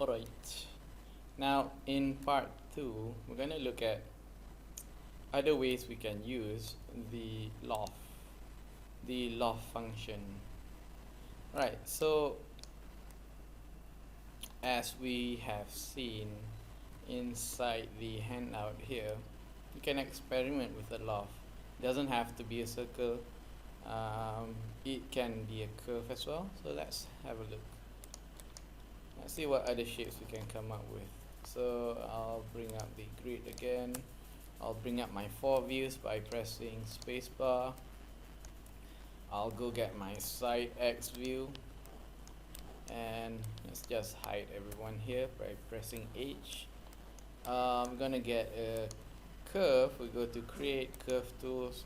Alright, now in part 2 we're going to look at other ways we can use the loft function. Right, so as we have seen inside the handout here, you can experiment with the loft. It doesn't have to be a circle, it can be a curve as well. So let's have a look. Let's see what other shapes we can come up with. So I'll bring up the grid again. I'll bring up my 4 views by pressing spacebar. I'll go get my side X view, and let's just hide everyone here by pressing H. I'm gonna get a curve. We go to create curve tools.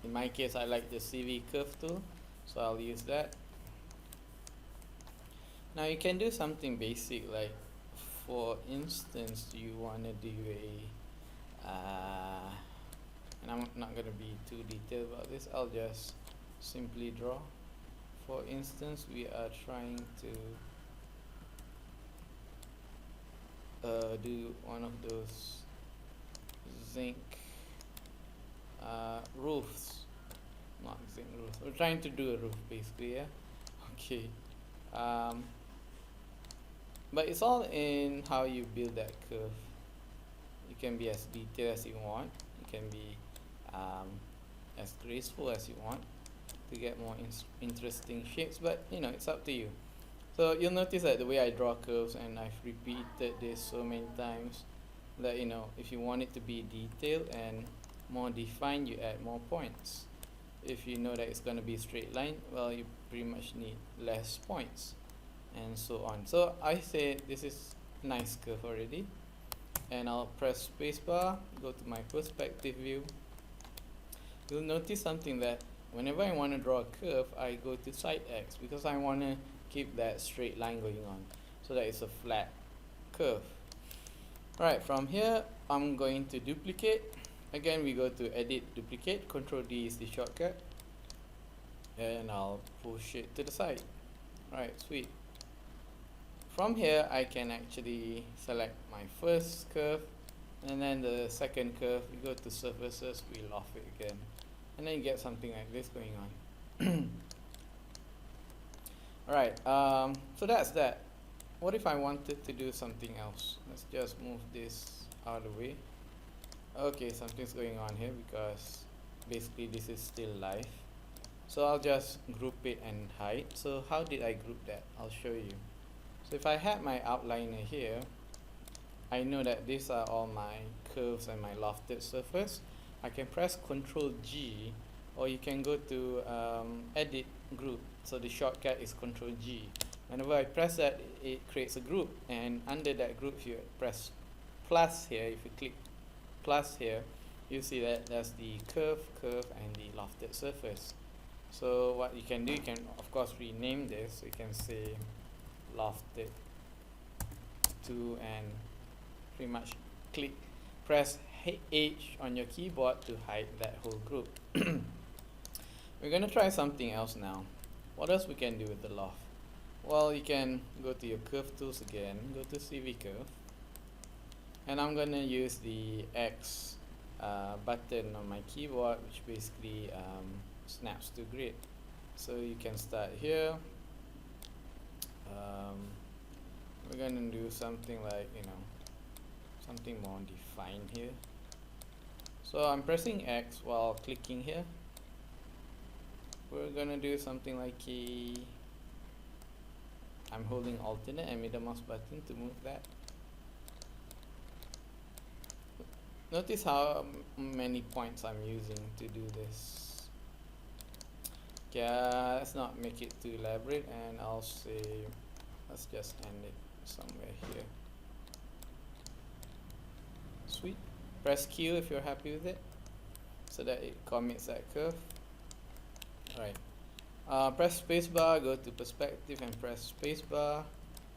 In my case, I like the CV curve tool, so I'll use that. Now you can do something basic, like for instance you want to do a and I'm not going to be too detailed about this. I'll just simply draw. For instance, we are trying to do one of those zinc roofs. Not zinc roofs. We're trying to do a roof basically, yeah. Okay. But it's all in how you build that curve. You can be as detailed as you want. You can be as graceful as you want to get more interesting shapes, but you know, it's up to you. So you'll notice that the way I draw curves, and I've repeated this so many times, that you know, if you want it to be detailed and more defined, you add more points. If you know that it's going to be a straight line, well, you pretty much need less points, and so on. So I say this is nice curve already, and I'll press spacebar, go to my perspective view. You'll notice something, that whenever I want to draw a curve, I go to side X because I want to keep that straight line going on, so that it's a flat curve. Right, from here I'm going to duplicate. Again, we go to edit, duplicate, Ctrl D is the shortcut, and I'll push it to the side. Right, sweet. From here I can actually select my first curve, and then the second curve. We go to surfaces, we loft it again, and then you get something like this going on. Alright, so that's that. What if I wanted to do something else? Let's just move this out of the way. Okay, something's going on here because basically this is still live. So I'll just group it and hide. So how did I group that? I'll show you. So if I had my outliner here, I know that these are all my curves and my lofted surface. I can press Ctrl G, or you can go to edit group. So the shortcut is Ctrl G. Whenever I press that, it creates a group, and under that group, if you press plus here, if you click plus here, you see that there's the curve, and the lofted surface. So what you can do, you can of course rename this. You can say lofted 2, and pretty much press H on your keyboard to hide that whole group. We're going to try something else now. What else we can do with the loft? Well, you can go to your curve tools again, go to CV curve, and I'm going to use the X button on my keyboard, which basically snaps to grid. So you can start here. We're going to do something like, you know, something more defined here. So I'm pressing X while clicking here. We're going to do something like I'm holding alternate and middle mouse button to move that. Notice how many points I'm using to do this. Yeah, let's not make it too elaborate, and I'll say let's just end it somewhere here. Sweet. Press Q if you're happy with it, so that it commits that curve. Alright. Press spacebar, go to perspective and press spacebar.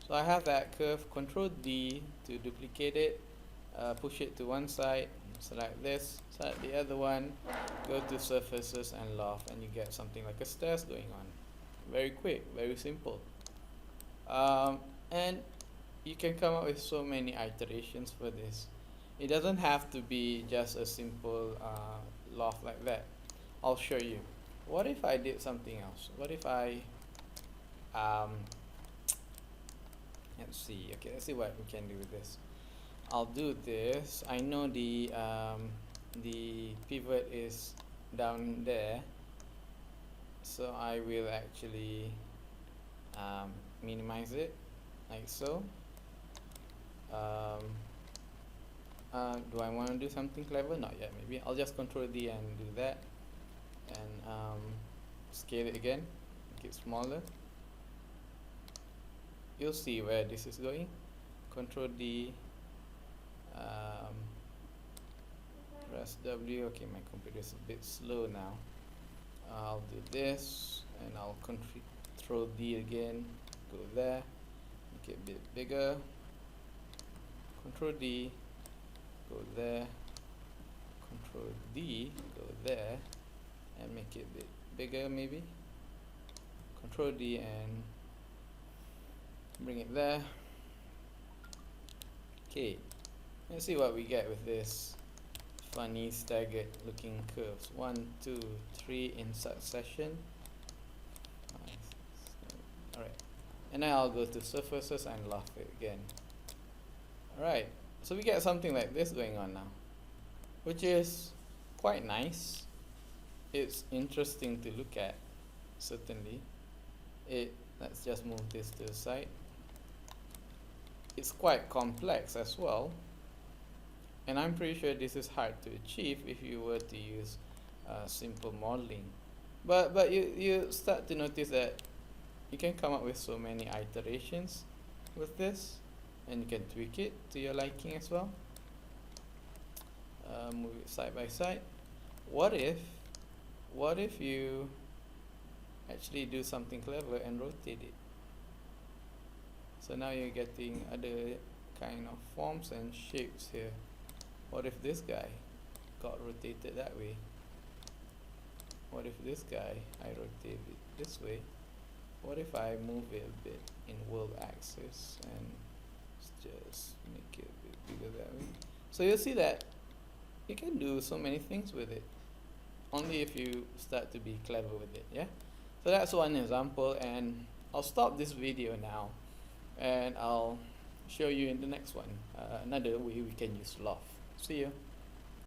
So I have that curve. Ctrl D to duplicate it, push it to one side, select this, select the other one, go to surfaces and loft, and you get something like a stairs going on. Very quick, very simple. And you can come up with so many iterations for this. It doesn't have to be just a simple loft like that. I'll show you. What if I did something else? What if I let's see. Okay, let's see what we can do with this. I'll do this. I know the pivot is down there, so I will actually minimize it like so. Do I want to do something clever? Not yet. Maybe I'll just Control D and do that, and scale it again, make it smaller. You'll see where this is going. Control D, press W. Okay, my computer is a bit slow now. I'll do this, and I'll Control D again, go there, make it a bit bigger. Control D, go there. Control D, go there, and make it a bit bigger maybe. Control D and bring it there. Okay, let's see what we get with this funny staggered looking curves. 1, 2, 3 in succession. Alright, and then I'll go to surfaces and loft it again. Alright, so we get something like this going on now, which is quite nice. It's interesting to look at, certainly. Let's just move this to the side. It's quite complex as well, and I'm pretty sure this is hard to achieve if you were to use simple modeling. But you start to notice that you can come up with so many iterations with this, and you can tweak it to your liking as well. Move it side by side. What if you actually do something clever and rotate it? So now you're getting other kind of forms and shapes here. What if this guy got rotated that way? What if this guy, I rotate it this way? What if I move it a bit in world axis and just make it a bit bigger that way? So you'll see that you can do so many things with it, only if you start to be clever with it, yeah? So that's one example, and I'll stop this video now, and I'll show you in the next one another way we can use Loft. See you.